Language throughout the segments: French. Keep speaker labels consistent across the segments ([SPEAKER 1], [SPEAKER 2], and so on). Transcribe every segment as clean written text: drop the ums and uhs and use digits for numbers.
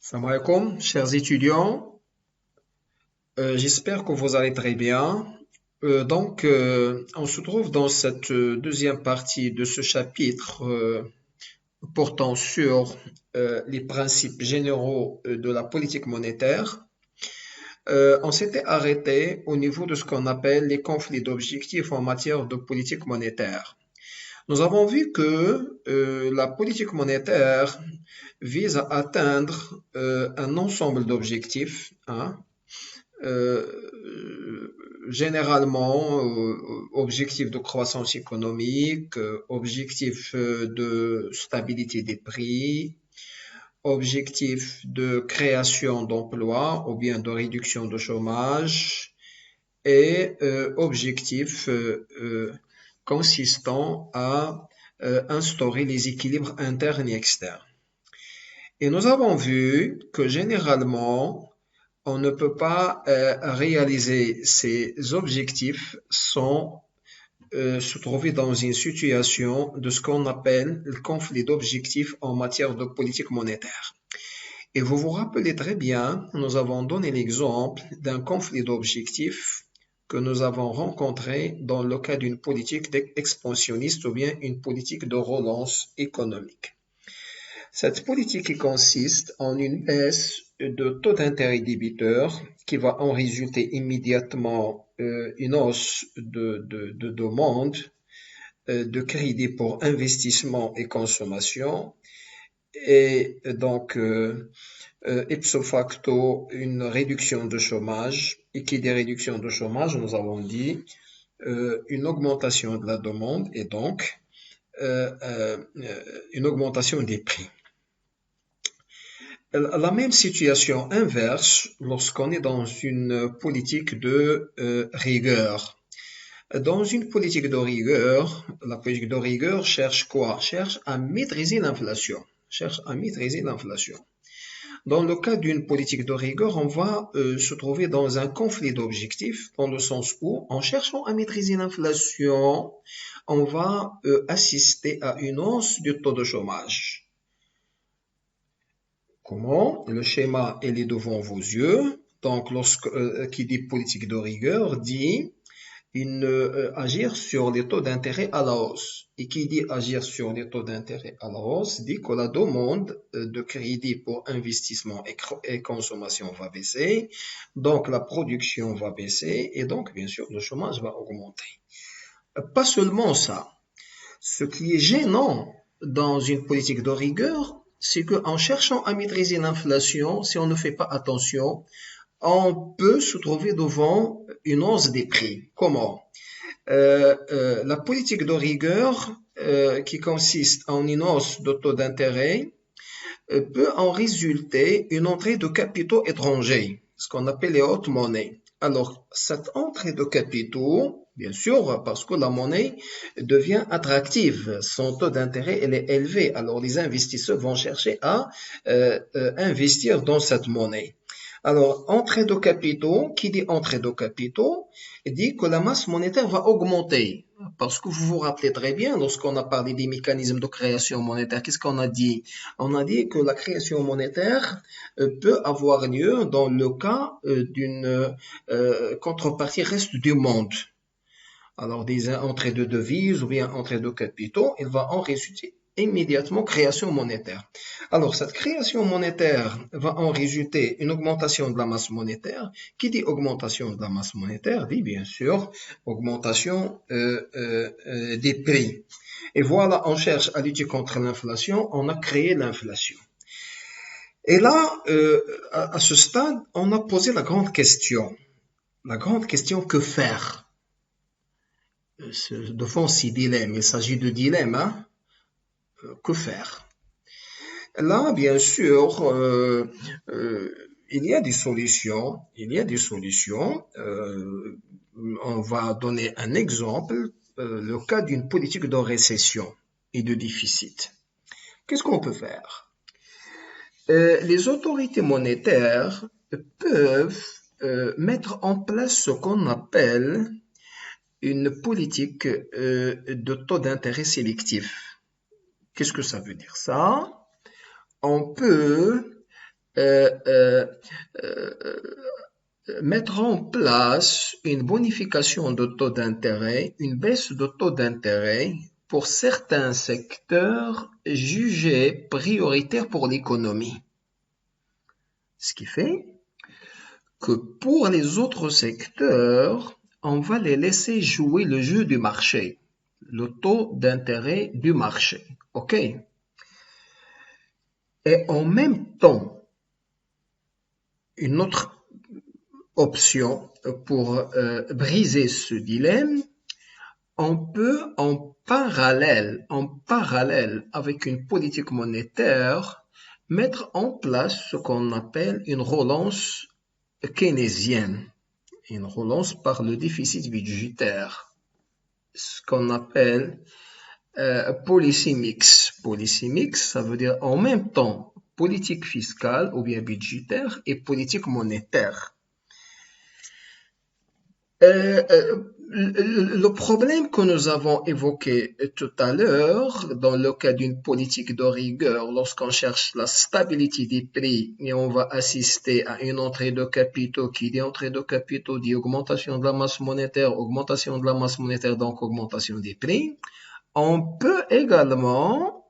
[SPEAKER 1] Salam alaikum, chers étudiants. J'espère que vous allez très bien. On se trouve dans cette deuxième partie de ce chapitre portant sur les principes généraux de la politique monétaire. On s'était arrêté au niveau de ce qu'on appelle les conflits d'objectifs en matière de politique monétaire. Nous avons vu que la politique monétaire vise à atteindre un ensemble d'objectifs, hein, euh, généralement objectifs de croissance économique, objectifs de stabilité des prix, objectifs de création d'emplois ou bien de réduction de chômage et objectifs consistant à instaurer les équilibres internes et externes. Et nous avons vu que généralement, on ne peut pas réaliser ces objectifs sans se trouver dans une situation de ce qu'on appelle le conflit d'objectifs en matière de politique monétaire. Et vous vous rappelez très bien, nous avons donné l'exemple d'un conflit d'objectifs que nous avons rencontré dans le cas d'une politique expansionniste ou bien une politique de relance économique. Cette politique consiste en une baisse de taux d'intérêt débiteur qui va en résulter immédiatement une hausse de demande de crédit pour investissement et consommation et donc ipso facto une réduction de chômage et qui dit réduction de chômage, nous avons dit une augmentation de la demande et donc une augmentation des prix. La même situation inverse lorsqu'on est dans une politique de rigueur. Dans une politique de rigueur, la politique de rigueur cherche quoi? Cherche à maîtriser l'inflation. Cherche à maîtriser l'inflation. Dans le cas d'une politique de rigueur, on va se trouver dans un conflit d'objectifs, dans le sens où, en cherchant à maîtriser l'inflation, on va assister à une hausse du taux de chômage. Comment? Le schéma, il est devant vos yeux. Donc, qui dit politique de rigueur dit agir sur les taux d'intérêt à la hausse. Et qui dit agir sur les taux d'intérêt à la hausse dit que la demande de crédit pour investissement et consommation va baisser. Donc, la production va baisser et donc, bien sûr, le chômage va augmenter. Pas seulement ça. Ce qui est gênant dans une politique de rigueur, c'est qu'en cherchant à maîtriser l'inflation, si on ne fait pas attention, on peut se trouver devant une hausse des prix. Comment? La politique de rigueur qui consiste en une hausse de taux d'intérêt peut en résulter une entrée de capitaux étrangers, ce qu'on appelle les hautes monnaies. Alors, cette entrée de capitaux, bien sûr, parce que la monnaie devient attractive, son taux d'intérêt elle est élevé, alors les investisseurs vont chercher à investir dans cette monnaie. Alors, entrée de capitaux, qui dit entrée de capitaux, dit que la masse monétaire va augmenter. Parce que vous vous rappelez très bien, lorsqu'on a parlé des mécanismes de création monétaire, qu'est-ce qu'on a dit? On a dit que la création monétaire peut avoir lieu dans le cas d'une contrepartie reste du monde. Alors, des entrées de devises ou bien entrées de capitaux, il va en résulter immédiatement création monétaire. Alors, cette création monétaire va en résulter une augmentation de la masse monétaire. Qui dit augmentation de la masse monétaire dit bien sûr augmentation des prix. Et voilà, on cherche à lutter contre l'inflation, on a créé l'inflation. Et là, à ce stade, on a posé la grande question. La grande question, que faire? Devant ces dilemmes, il s'agit de dilemmes, hein? Que faire? Là, bien sûr, il y a des solutions. Il y a des solutions. On va donner un exemple, le cas d'une politique de récession et de déficit. Qu'est-ce qu'on peut faire? Les autorités monétaires peuvent mettre en place ce qu'on appelle une politique de taux d'intérêt sélectif. Qu'est-ce que ça veut dire ça? On peut euh, euh, euh, mettre en place une bonification de taux d'intérêt, une baisse de taux d'intérêt pour certains secteurs jugés prioritaires pour l'économie. Ce qui fait que pour les autres secteurs, on va les laisser jouer le jeu du marché, le taux d'intérêt du marché. OK? Et en même temps, une autre option pour briser ce dilemme, on peut en parallèle avec une politique monétaire, mettre en place ce qu'on appelle une relance keynésienne, une relance par le déficit budgétaire, ce qu'on appelle policy mix. Policy mix, ça veut dire en même temps politique fiscale ou bien budgétaire et politique monétaire. Le problème que nous avons évoqué tout à l'heure, dans le cas d'une politique de rigueur, lorsqu'on cherche la stabilité des prix et on va assister à une entrée de capitaux, qui dit entrée de capitaux dit augmentation de la masse monétaire, donc augmentation des prix, on peut également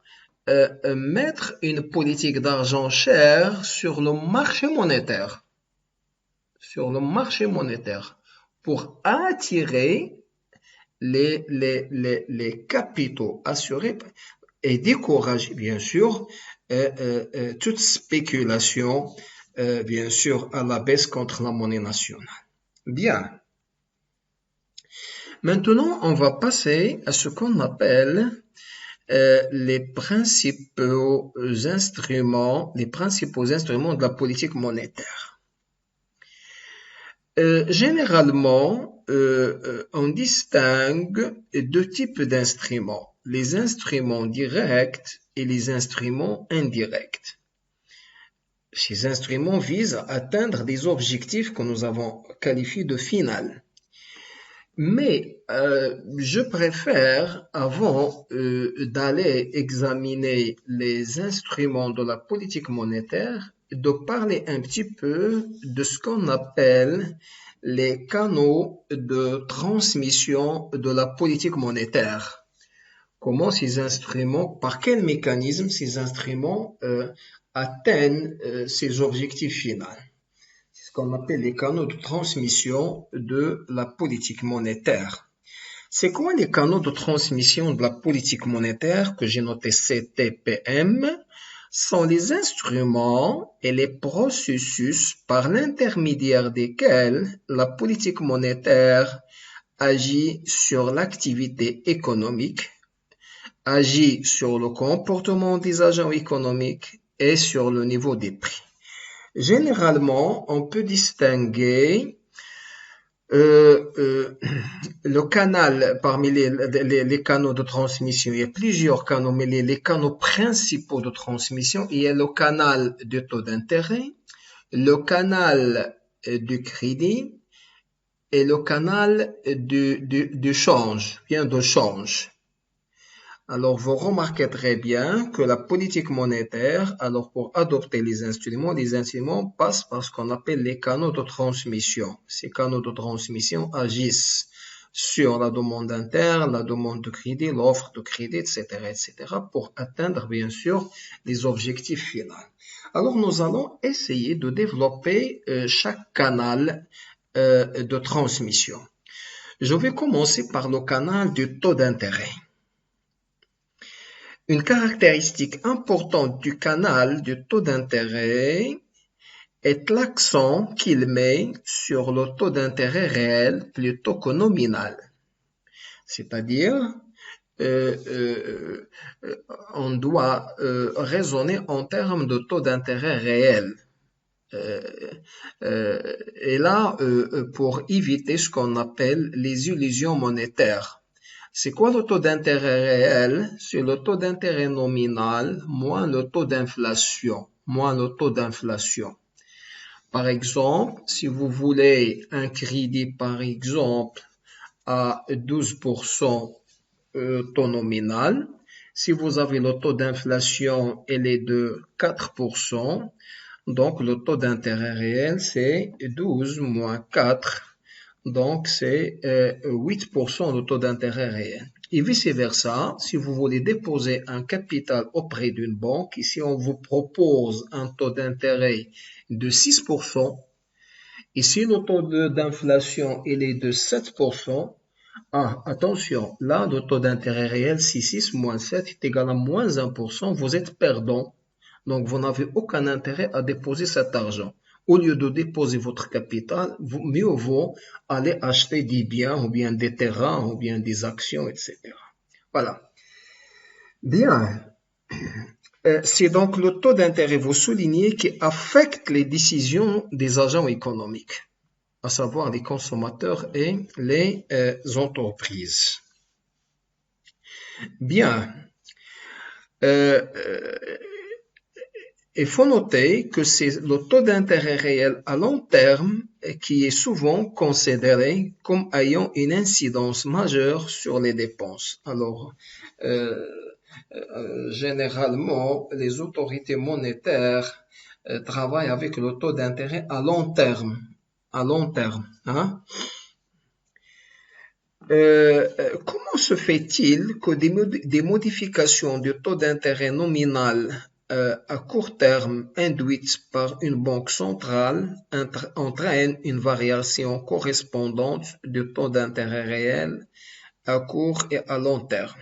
[SPEAKER 1] mettre une politique d'argent cher sur le marché monétaire. Pour attirer les capitaux assurés et décourager, bien sûr, toute spéculation, bien sûr, à la baisse contre la monnaie nationale. Bien. Maintenant, on va passer à ce qu'on appelle les principaux instruments de la politique monétaire. Généralement, on distingue deux types d'instruments, les instruments directs et les instruments indirects. Ces instruments visent à atteindre des objectifs que nous avons qualifiés de finals. Mais je préfère, avant d'aller examiner les instruments de la politique monétaire, de parler un petit peu de ce qu'on appelle les canaux de transmission de la politique monétaire. Comment ces instruments, par quel mécanisme ces instruments atteignent ces objectifs finaux. C'est ce qu'on appelle les canaux de transmission de la politique monétaire. C'est quoi les canaux de transmission de la politique monétaire que j'ai noté CTPM? Sont les instruments et les processus par l'intermédiaire desquels la politique monétaire agit sur l'activité économique, agit sur le comportement des agents économiques et sur le niveau des prix. Généralement, on peut distinguer le canal parmi les canaux de transmission. Il y a plusieurs canaux, mais les canaux principaux de transmission, il y a le canal du taux d'intérêt, le canal du crédit et le canal du change, bien de change. Alors, vous remarquez très bien que la politique monétaire, alors pour adopter les instruments passent par ce qu'on appelle les canaux de transmission. Ces canaux de transmission agissent sur la demande interne, la demande de crédit, l'offre de crédit, etc., pour atteindre, bien sûr, les objectifs finaux. Alors, nous allons essayer de développer chaque canal de transmission. Je vais commencer par le canal du taux d'intérêt. Une caractéristique importante du canal du taux d'intérêt est l'accent qu'il met sur le taux d'intérêt réel plutôt que nominal. C'est-à-dire, on doit raisonner en termes de taux d'intérêt réel. Et là, pour éviter ce qu'on appelle les illusions monétaires. C'est quoi le taux d'intérêt réel? C'est le taux d'intérêt nominal moins le taux d'inflation. Par exemple, si vous voulez un crédit, par exemple, à 12% taux nominal, si vous avez le taux d'inflation, elle est de 4%, Donc, le taux d'intérêt réel, c'est 12 moins 4. Donc, c'est 8% le taux d'intérêt réel. Et vice-versa, si vous voulez déposer un capital auprès d'une banque, ici on vous propose un taux d'intérêt de 6%, et si le taux d'inflation il est de 7%, attention, là le taux d'intérêt réel, si 6 moins 7 est égal à moins 1%, vous êtes perdant. Donc vous n'avez aucun intérêt à déposer cet argent. Au lieu de déposer votre capital, mieux vaut aller acheter des biens ou bien des terrains ou bien des actions, etc. Voilà. Bien. C'est donc le taux d'intérêt, vous soulignez, qui affecte les décisions des agents économiques, à savoir les consommateurs et les entreprises. Bien. Il faut noter que c'est le taux d'intérêt réel à long terme qui est souvent considéré comme ayant une incidence majeure sur les dépenses. Alors, généralement, les autorités monétaires travaillent avec le taux d'intérêt à long terme. À long terme. Hein? Comment se fait-il que des modifications du taux d'intérêt nominal à court terme induites par une banque centrale entraînent une variation correspondante du taux d'intérêt réel à court et à long terme?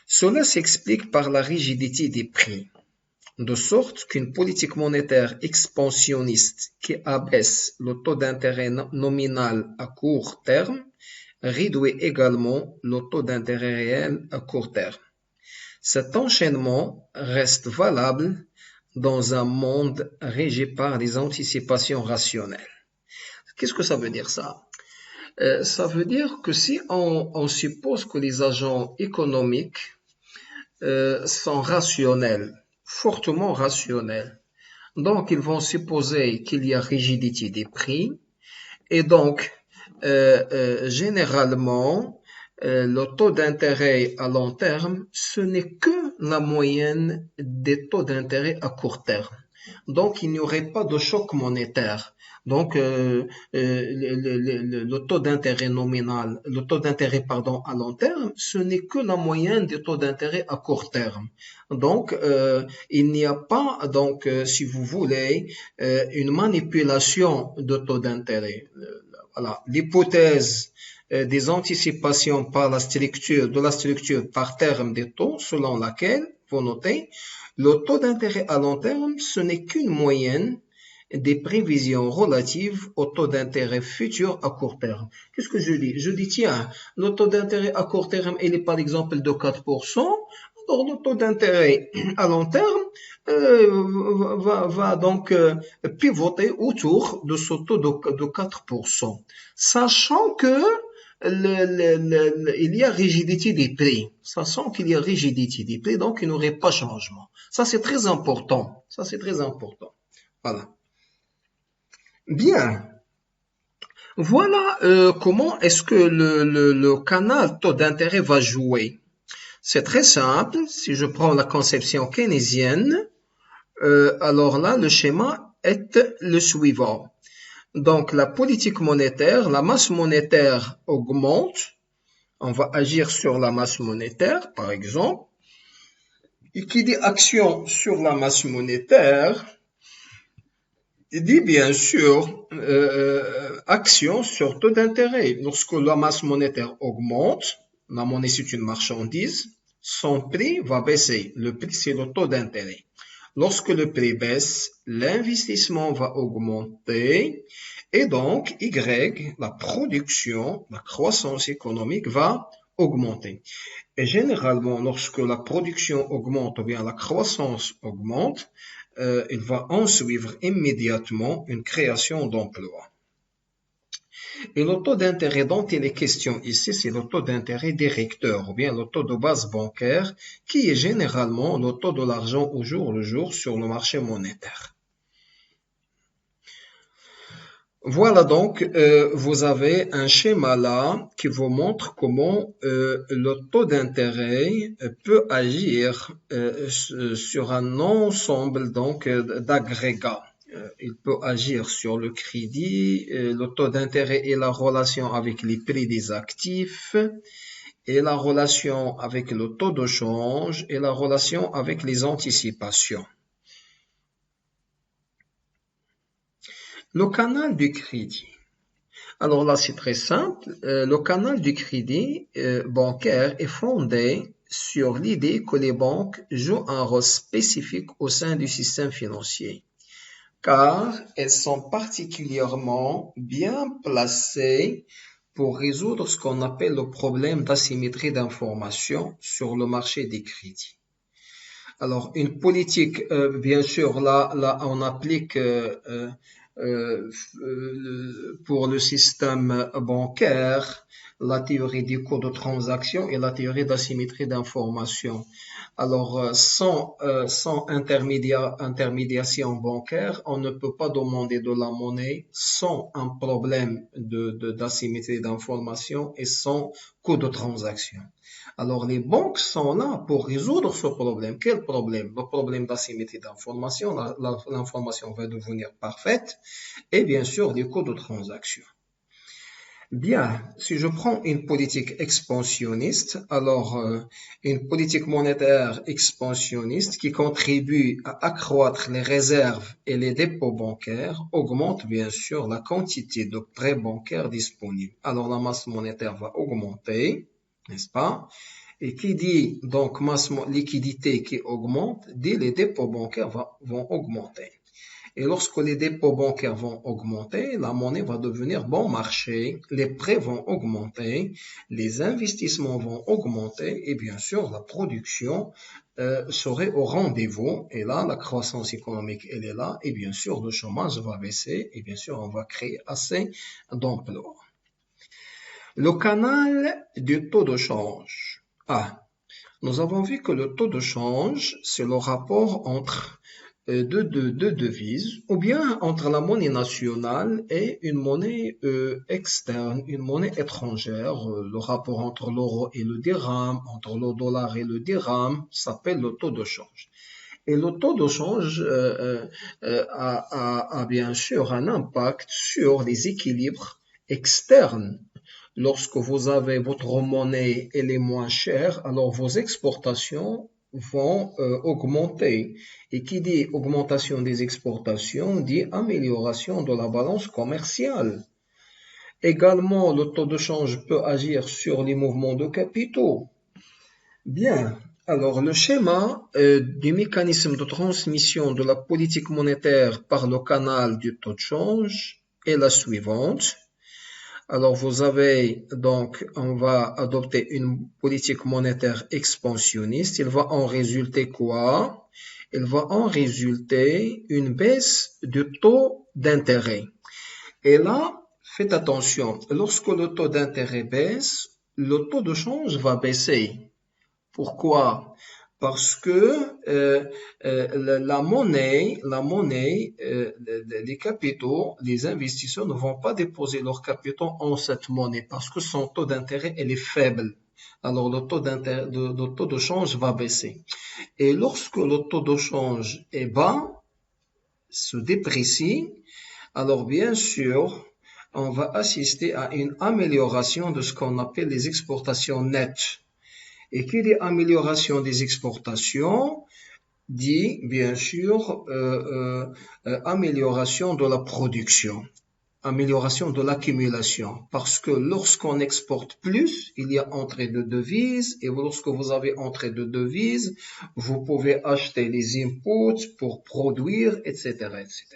[SPEAKER 1] Cela s'explique par la rigidité des prix, de sorte qu'une politique monétaire expansionniste qui abaisse le taux d'intérêt nominal à court terme réduit également le taux d'intérêt réel à court terme. Cet enchaînement reste valable dans un monde régi par des anticipations rationnelles. Qu'est-ce que ça veut dire ça? Ça veut dire que si on suppose que les agents économiques sont rationnels, fortement rationnels, donc ils vont supposer qu'il y a rigidité des prix et donc généralement, le taux d'intérêt à long terme, ce n'est que la moyenne des taux d'intérêt à court terme. Donc, il n'y aurait pas de choc monétaire. Donc, le taux d'intérêt nominal, le taux d'intérêt, pardon, à long terme, ce n'est que la moyenne des taux d'intérêt à court terme. Donc, il n'y a pas, donc, si vous voulez, une manipulation de taux d'intérêt. Voilà, l'hypothèse des anticipations de la structure par terme des taux, selon laquelle, vous notez, le taux d'intérêt à long terme, ce n'est qu'une moyenne des prévisions relatives au taux d'intérêt futur à court terme. Qu'est-ce que je dis? Je dis, tiens, le taux d'intérêt à court terme, il est par exemple de 4%, alors le taux d'intérêt à long terme va donc pivoter autour de ce taux de 4%, sachant que il y a rigidité des prix, sachant qu'il y a rigidité des prix, donc il n'y aurait pas changement. Ça, c'est très important. Ça, c'est très important. Voilà. Bien. Voilà comment est-ce que le canal taux d'intérêt va jouer. C'est très simple. Si je prends la conception keynésienne, alors là, le schéma est le suivant. Donc, la politique monétaire, la masse monétaire augmente. On va agir sur la masse monétaire, par exemple. Et qui dit action sur la masse monétaire, il dit bien sûr action sur taux d'intérêt. Lorsque la masse monétaire augmente, la monnaie c'est une marchandise, son prix va baisser. Le prix c'est le taux d'intérêt. Lorsque le prix baisse, l'investissement va augmenter et donc Y, la production, la croissance économique va augmenter. Et généralement, lorsque la production augmente ou bien la croissance augmente, il va en suivre immédiatement une création d'emplois. Et le taux d'intérêt dont il est question ici, c'est le taux d'intérêt directeur ou bien le taux de base bancaire qui est généralement le taux de l'argent au jour le jour sur le marché monétaire. Voilà donc, vous avez un schéma là qui vous montre comment le taux d'intérêt peut agir sur un ensemble donc d'agrégats. il peut agir sur le crédit, le taux d'intérêt et la relation avec les prix des actifs, et la relation avec le taux de change, et la relation avec les anticipations. Le canal du crédit. Alors là, c'est très simple. Le canal du crédit bancaire est fondé sur l'idée que les banques jouent un rôle spécifique au sein du système financier, car elles sont particulièrement bien placées pour résoudre ce qu'on appelle le problème d'asymétrie d'information sur le marché des crédits. Alors, une politique, bien sûr, là, on applique pour le système bancaire la théorie des cours de transaction et la théorie d'asymétrie d'information. Alors, sans intermédiation bancaire, on ne peut pas demander de la monnaie sans un problème d'asymétrie d'information et sans coût de transaction. Alors, les banques sont là pour résoudre ce problème. Quel problème? Le problème d'asymétrie d'information. L'information va devenir parfaite et bien sûr, les coûts de transaction. Bien, si je prends une politique expansionniste, alors une politique monétaire expansionniste qui contribue à accroître les réserves et les dépôts bancaires augmente bien sûr la quantité de prêts bancaires disponibles. Alors la masse monétaire va augmenter, n'est-ce pas? Et qui dit donc masse liquidité qui augmente, dit les dépôts bancaires vont augmenter. Et lorsque les dépôts bancaires vont augmenter, la monnaie va devenir bon marché, les prêts vont augmenter, les investissements vont augmenter et bien sûr la production serait au rendez-vous. Et là, la croissance économique, elle est là et bien sûr le chômage va baisser et bien sûr on va créer assez d'emplois. Le canal du taux de change. Nous avons vu que le taux de change, c'est le rapport entre deux devises, ou bien entre la monnaie nationale et une monnaie externe, une monnaie étrangère. Le rapport entre l'euro et le dirham, entre le dollar et le dirham, s'appelle le taux de change. Et le taux de change a bien sûr un impact sur les équilibres externes. Lorsque vous avez votre monnaie, elle est moins chère, alors vos exportations vont augmenter. Et qui dit augmentation des exportations dit amélioration de la balance commerciale. Également, le taux de change peut agir sur les mouvements de capitaux. Bien, alors le schéma du mécanisme de transmission de la politique monétaire par le canal du taux de change est la suivante. Alors vous avez donc, on va adopter une politique monétaire expansionniste. Il va en résulter quoi? Il va en résulter une baisse du taux d'intérêt. Et là, faites attention, lorsque le taux d'intérêt baisse, le taux de change va baisser. Pourquoi? Parce que la monnaie, les capitaux, les investisseurs ne vont pas déposer leurs capitaux en cette monnaie parce que son taux d'intérêt elle est faible. Alors le taux de change va baisser. Et lorsque le taux de change est bas, se déprécie, alors bien sûr, on va assister à une amélioration de ce qu'on appelle les exportations nettes. Et qui dit amélioration des exportations, dit bien sûr amélioration de la production, amélioration de l'accumulation. Parce que lorsqu'on exporte plus, il y a entrée de devises, et lorsque vous avez entrée de devises, vous pouvez acheter les inputs pour produire, etc., etc.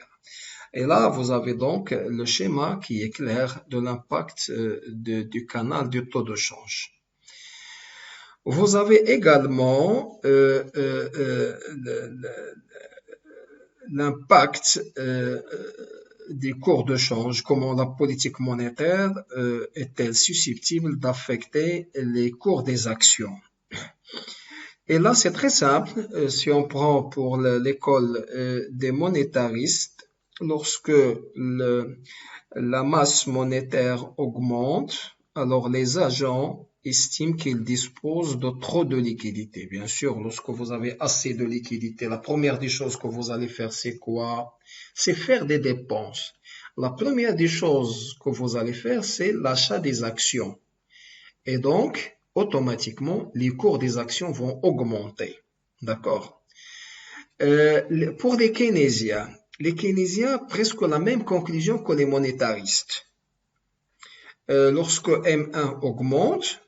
[SPEAKER 1] Et là, vous avez donc le schéma qui est clair de l'impact du canal du taux de change. Vous avez également l'impact des cours de change, comment la politique monétaire est-elle susceptible d'affecter les cours des actions. Et là, c'est très simple, si on prend pour l'école des monétaristes, lorsque la masse monétaire augmente, alors les agents estime qu'il dispose de trop de liquidité. Bien sûr, lorsque vous avez assez de liquidité, la première des choses que vous allez faire, c'est quoi? C'est faire des dépenses. La première des choses que vous allez faire, c'est l'achat des actions. Et donc, automatiquement, les cours des actions vont augmenter. D'accord? Pour les keynésiens, presque la même conclusion que les monétaristes. Lorsque M1 augmente,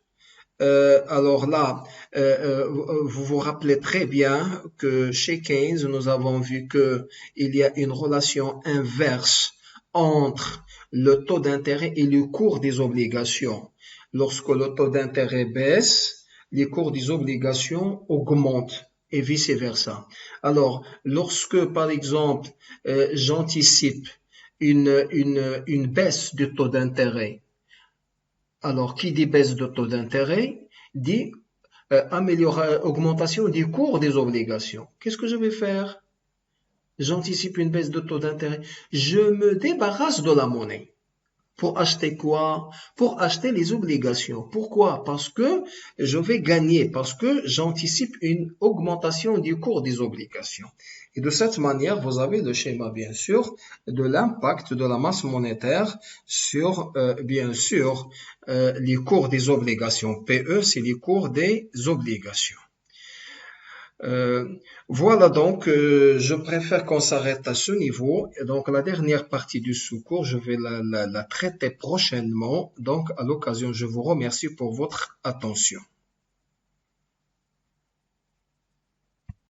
[SPEAKER 1] alors là, vous vous rappelez très bien que chez Keynes, nous avons vu que il y a une relation inverse entre le taux d'intérêt et le cours des obligations. Lorsque le taux d'intérêt baisse, les cours des obligations augmentent et vice-versa. Alors, lorsque, par exemple, j'anticipe une baisse du taux d'intérêt, alors qui dit baisse de taux d'intérêt dit augmentation du cours des obligations. Qu'est-ce que je vais faire? J'anticipe une baisse de taux d'intérêt. Je me débarrasse de la monnaie. Pour acheter quoi? Pour acheter les obligations. Pourquoi? Parce que je vais gagner, parce que j'anticipe une augmentation du cours des obligations. Et de cette manière, vous avez le schéma, bien sûr, de l'impact de la masse monétaire sur, bien sûr, les cours des obligations. PE, c'est les cours des obligations. Voilà donc, je préfère qu'on s'arrête à ce niveau. Et donc, la dernière partie du sous-cours, je vais la traiter prochainement. Donc, à l'occasion, je vous remercie pour votre attention.